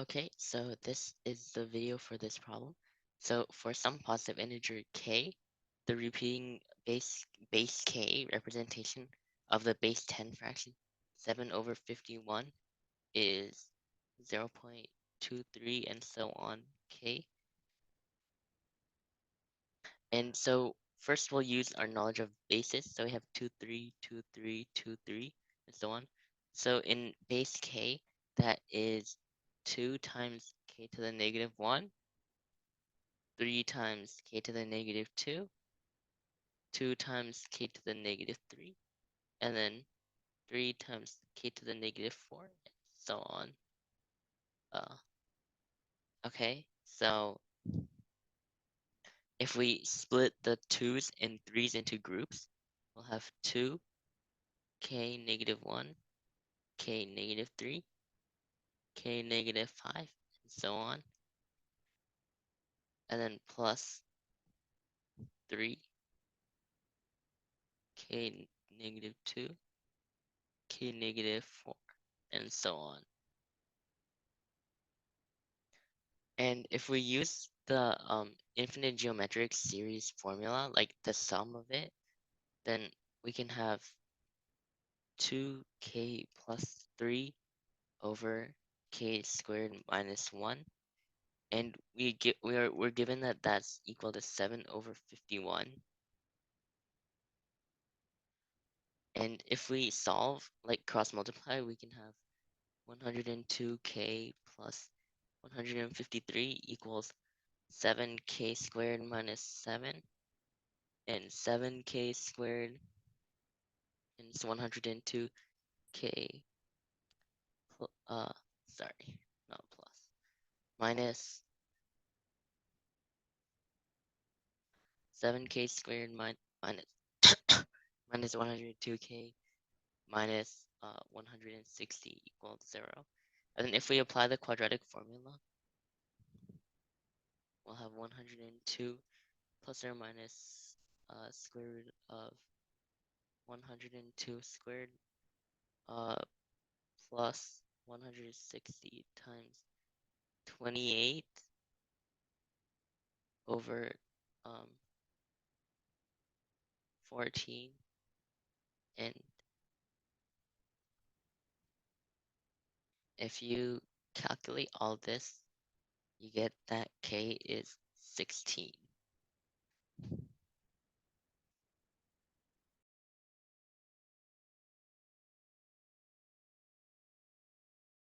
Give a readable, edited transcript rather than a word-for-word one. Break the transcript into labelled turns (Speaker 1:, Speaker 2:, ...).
Speaker 1: Okay, so this is the video for this problem. So for some positive integer k, the repeating base k representation of the base 10 fraction 7 over 51 is 0.23 and so on k. And so first we'll use our knowledge of bases. So we have 2, 3, 2, 3, 2, 3, and so on. So in base k, that is 2 times k to the negative 1, 3 times k to the negative 2, 2 times k to the negative 3, and then 3 times k to the negative 4, and so on. Okay, so if we split the 2's and 3's into groups, we'll have 2, k negative 1, k negative 3, k negative 5, and so on, and then plus 3, k negative 2, k negative 4, and so on. And if we use the infinite geometric series formula, like the sum of it, then we can have 2k plus 3 over k squared minus 1. And we're given that that's equal to 7 over 51. And if we solve, like cross multiply, we can have 102k plus 153 equals 7k squared minus 7, and 7k squared is 102k, sorry, not plus, minus 7k squared minus minus 102k minus 160 equals 0. And then if we apply the quadratic formula, we'll have 102 plus or minus square root of 102 squared uh, plus 160 times 28 over um, 14, and if you calculate all this, you get that k is 16.